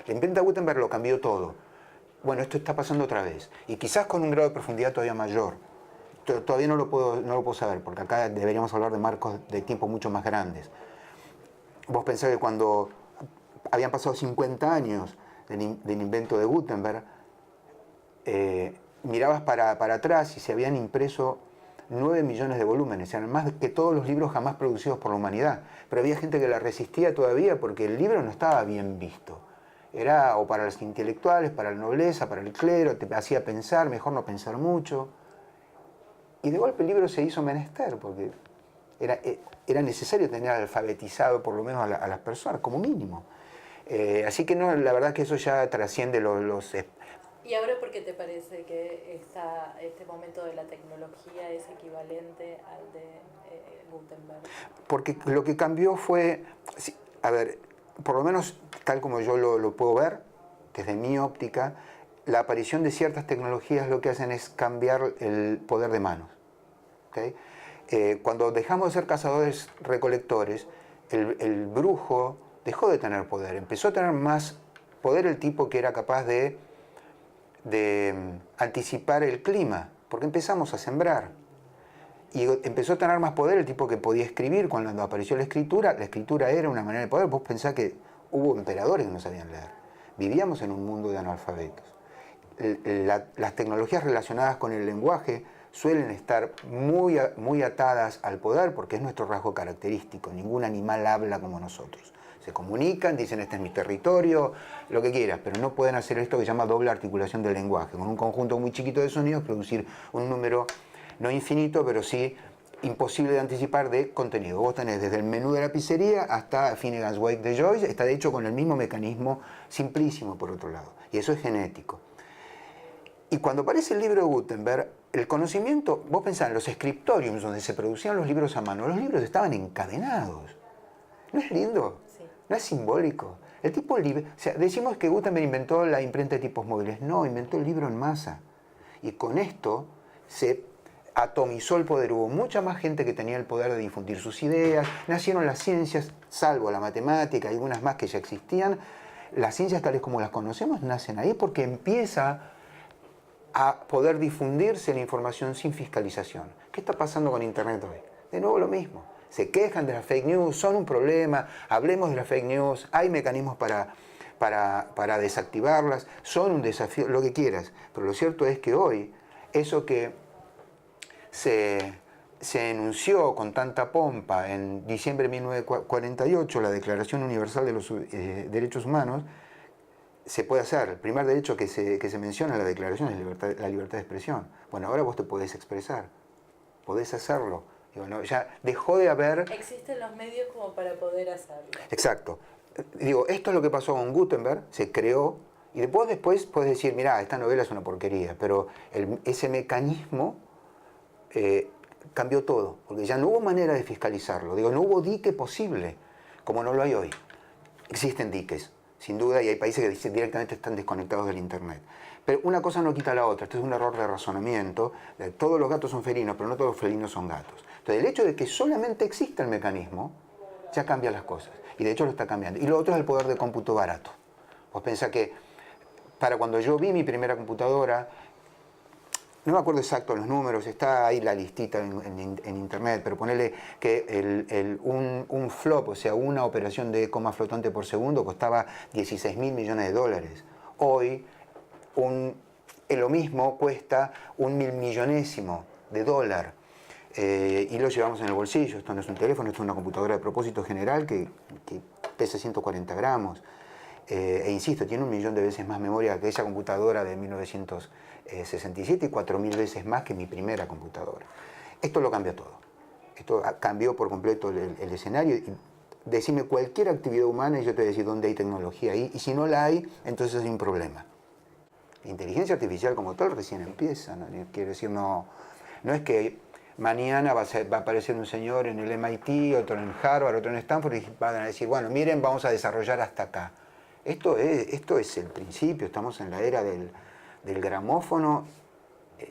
La imprenta Gutenberg lo cambió todo. Bueno, esto está pasando otra vez. Y quizás con un grado de profundidad todavía mayor. Todavía no lo puedo saber, porque acá deberíamos hablar de marcos de tiempo mucho más grandes. Vos pensás que cuando habían pasado 50 años del invento de Gutenberg, mirabas para atrás y se habían impreso 9 millones de volúmenes, eran más que todos los libros jamás producidos por la humanidad. Pero había gente que la resistía todavía porque el libro no estaba bien visto. Era o para los intelectuales, para la nobleza, para el clero, te hacía pensar, mejor no pensar mucho. Y de golpe el libro se hizo menester, porque era necesario tener alfabetizado por lo menos a las personas, como mínimo. Así que no, la verdad que eso ya trasciende los ¿Y ahora por qué te parece que este momento de la tecnología es equivalente al de Gutenberg? Porque lo que cambió fue, a ver, por lo menos tal como yo lo puedo ver, desde mi óptica, la aparición de ciertas tecnologías lo que hacen es cambiar el poder de manos. ¿Okay? Cuando dejamos de ser cazadores-recolectores, el brujo dejó de tener poder, empezó a tener más poder el tipo que era capaz de anticipar el clima, porque empezamos a sembrar. Y empezó a tener más poder el tipo que podía escribir. Cuando apareció la escritura era una manera de poder. Vos pensás que hubo emperadores que no sabían leer. Vivíamos en un mundo de analfabetos. Las tecnologías relacionadas con el lenguaje suelen estar muy atadas al poder porque es nuestro rasgo característico. Ningún animal habla como nosotros. Se comunican, dicen este es mi territorio, lo que quieras, pero no pueden hacer esto que se llama doble articulación del lenguaje. Con un conjunto muy chiquito de sonidos producir un número no infinito, pero sí imposible de anticipar de contenido. Vos tenés desde el menú de la pizzería hasta Finnegan's Wake de Joyce, está de hecho con el mismo mecanismo simplísimo por otro lado, y eso es genético. Y cuando aparece el libro de Gutenberg, el conocimiento, vos pensás en los scriptoriums donde se producían los libros a mano, los libros estaban encadenados. ¿No es lindo? Sí. ¿No es simbólico? El tipo libre, o sea, decimos que Gutenberg inventó la imprenta de tipos móviles. No, inventó el libro en masa. Y con esto se atomizó el poder. Hubo mucha más gente que tenía el poder de difundir sus ideas. Nacieron las ciencias, salvo la matemática y algunas más que ya existían. Las ciencias tales como las conocemos nacen ahí porque empieza a poder difundirse la información sin fiscalización. ¿Qué está pasando con Internet hoy? De nuevo lo mismo. Se quejan de las fake news, son un problema, hablemos de las fake news, hay mecanismos para desactivarlas, son un desafío, lo que quieras. Pero lo cierto es que hoy, eso que se enunció con tanta pompa en diciembre de 1948, la Declaración Universal de los Derechos Humanos, se puede hacer. El primer derecho que se menciona en la declaración es la libertad de expresión. Bueno, ahora vos te podés expresar, podés hacerlo. Digo, no, ya dejó de haber... Existen los medios como para poder hacerlo. Exacto. Digo, esto es lo que pasó con Gutenberg, se creó, y después puedes decir, mirá, esta novela es una porquería, pero ese mecanismo cambió todo, porque ya no hubo manera de fiscalizarlo. Digo, no hubo dique posible, como no lo hay hoy. Existen diques, sin duda, y hay países que directamente están desconectados del Internet. Pero una cosa no quita la otra, esto es un error de razonamiento. Todos los gatos son felinos, pero no todos los felinos son gatos. Entonces el hecho de que solamente exista el mecanismo, ya cambia las cosas. Y de hecho lo está cambiando. Y lo otro es el poder de cómputo barato. Vos pensás que para cuando yo vi mi primera computadora, no me acuerdo exacto los números, está ahí la listita en internet, pero ponele que un flop, o sea, una operación de coma flotante por segundo costaba 16.000 millones de dólares. Hoy, lo mismo cuesta 1.000 millonésimo de dólar. Y lo llevamos en el bolsillo. Esto no es un teléfono, esto es una computadora de propósito general que pesa 140 gramos. E insisto, tiene 1 millón de veces más memoria que esa computadora de 1967 y 4.000 veces más que mi primera computadora. Esto lo cambia todo. Esto cambió por completo el escenario. Y decime cualquier actividad humana y yo te voy a decir dónde hay tecnología ahí. Y si no la hay, entonces hay un problema. La inteligencia artificial como tal recién empieza, ¿no? Quiero decir, no es que mañana va a aparecer un señor en el MIT, otro en Harvard, otro en Stanford y van a decir, bueno, miren, vamos a desarrollar hasta acá. Esto es el principio, estamos en la era del gramófono,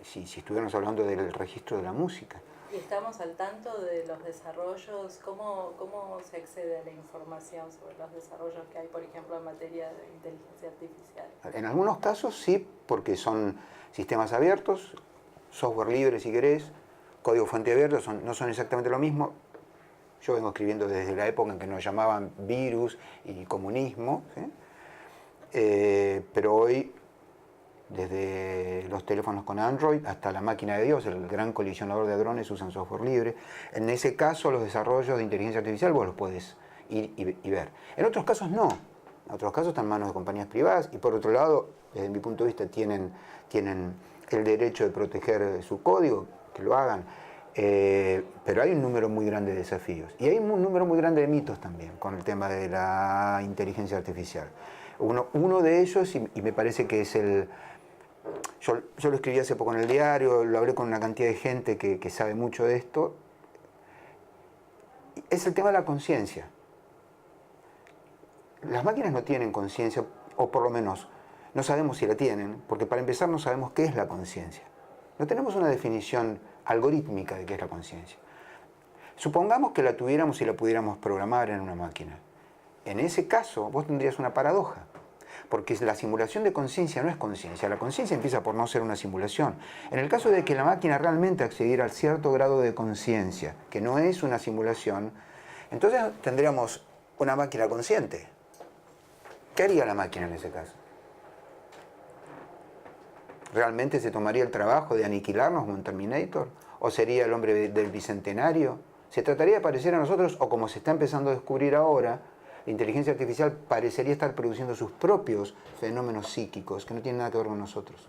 si estuviéramos hablando del registro de la música. ¿Y estamos al tanto de los desarrollos? ¿Cómo se accede a la información sobre los desarrollos que hay, por ejemplo, en materia de inteligencia artificial? En algunos casos sí, porque son sistemas abiertos, software libre si querés, código fuente abierto, no son exactamente lo mismo. Yo vengo escribiendo desde la época en que nos llamaban virus y comunismo, ¿sí? Pero hoy, desde los teléfonos con Android hasta la máquina de Dios, el gran colisionador de hadrones, usan software libre. En ese caso, los desarrollos de inteligencia artificial vos los podés ir y ver. En otros casos no. En otros casos están en manos de compañías privadas y por otro lado, desde mi punto de vista, tienen el derecho de proteger su código, que lo hagan. Pero hay un número muy grande de desafíos. Y hay un número muy grande de mitos también con el tema de la inteligencia artificial. Uno de ellos, y me parece que es el... Yo lo escribí hace poco en el diario, lo hablé con una cantidad de gente que sabe mucho de esto, es el tema de la conciencia. Las máquinas no tienen conciencia, o por lo menos no sabemos si la tienen, porque para empezar no sabemos qué es la conciencia. No tenemos una definición algorítmica de qué es la conciencia. Supongamos que la tuviéramos y la pudiéramos programar en una máquina. En ese caso, vos tendrías una paradoja, porque la simulación de conciencia no es conciencia. La conciencia empieza por no ser una simulación. En el caso de que la máquina realmente accediera a cierto grado de conciencia, que no es una simulación, entonces tendríamos una máquina consciente. ¿Qué haría la máquina en ese caso? ¿Realmente se tomaría el trabajo de aniquilarnos como un Terminator? ¿O sería el hombre del bicentenario? ¿Se trataría de parecer a nosotros o como se está empezando a descubrir ahora, la inteligencia artificial parecería estar produciendo sus propios fenómenos psíquicos que no tienen nada que ver con nosotros?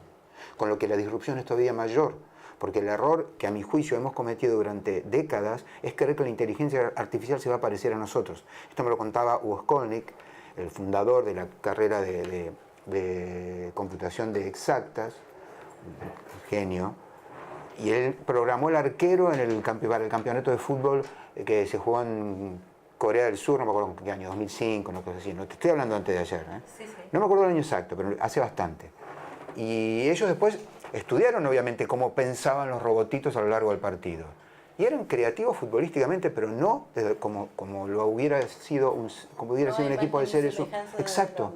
Con lo que la disrupción es todavía mayor, porque el error que a mi juicio hemos cometido durante décadas es creer que la inteligencia artificial se va a parecer a nosotros. Esto me lo contaba Hugo Skolnick, el fundador de la carrera de computación de exactas, un genio, y él programó el arquero para el campeonato de fútbol que se jugó en Corea del Sur, no me acuerdo en qué año, 2005, una cosa así, no te estoy hablando antes de ayer, ¿eh? Sí, sí. No me acuerdo el año exacto, pero hace bastante. Y ellos después estudiaron obviamente cómo pensaban los robotitos a lo largo del partido. Y eran creativos futbolísticamente, pero no como lo hubiera sido como hubiera sido un equipo de seres humanos. Exacto.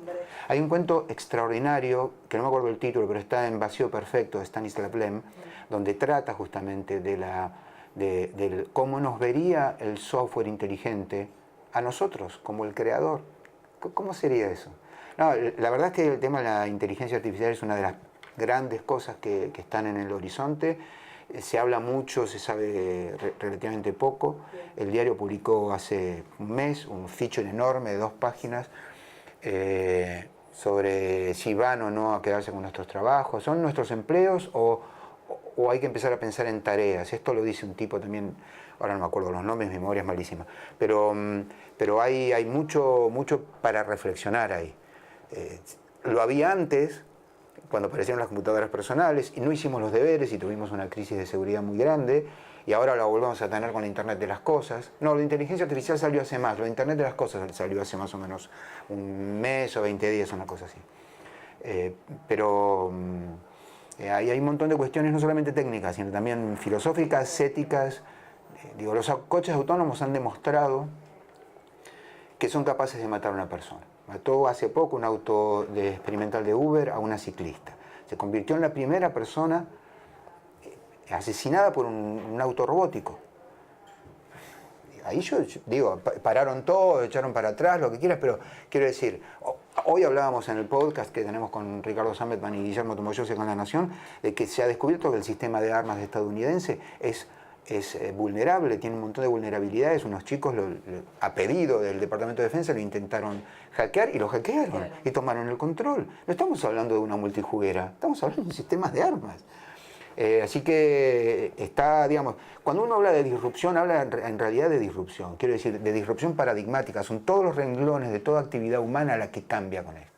Hay un cuento extraordinario, que no me acuerdo el título, pero está en Vacío Perfecto, de Stanislav Lem, donde trata justamente de cómo nos vería el software inteligente a nosotros, como el creador. ¿Cómo sería eso? No, la verdad es que el tema de la inteligencia artificial es una de las grandes cosas que están en el horizonte. Se habla mucho, se sabe relativamente poco. El diario publicó hace un mes un feature enorme de 2 páginas sobre si van o no a quedarse con nuestros trabajos. ¿Son nuestros empleos o hay que empezar a pensar en tareas? Esto lo dice un tipo también, ahora no me acuerdo los nombres, mi memoria es malísima. Pero hay mucho para reflexionar ahí. Lo había antes, cuando aparecieron las computadoras personales, y no hicimos los deberes y tuvimos una crisis de seguridad muy grande, y ahora la volvemos a tener con la Internet de las cosas. No, la inteligencia artificial salió hace más, la Internet de las cosas salió hace más o menos un mes o 20 días, una cosa así. Ahí hay un montón de cuestiones, no solamente técnicas, sino también filosóficas, éticas. Los coches autónomos han demostrado que son capaces de matar a una persona. Mató hace poco un auto experimental de Uber a una ciclista. Se convirtió en la primera persona asesinada por un auto robótico. Ahí yo digo, pararon todo, echaron para atrás, lo que quieras, pero quiero decir, hoy hablábamos en el podcast que tenemos con Ricardo Sametman y Guillermo Tomoyose con La Nación, de que se ha descubierto que el sistema de armas estadounidense es vulnerable, tiene un montón de vulnerabilidades. Unos chicos, a pedido del Departamento de Defensa, lo intentaron hackear y lo hackearon, claro, y tomaron el control. No estamos hablando de una multijuguera, estamos hablando de sistemas de armas. Así que está, digamos, cuando uno habla de disrupción, habla en realidad de disrupción, quiero decir, de disrupción paradigmática. Son todos los renglones de toda actividad humana la que cambia con esto.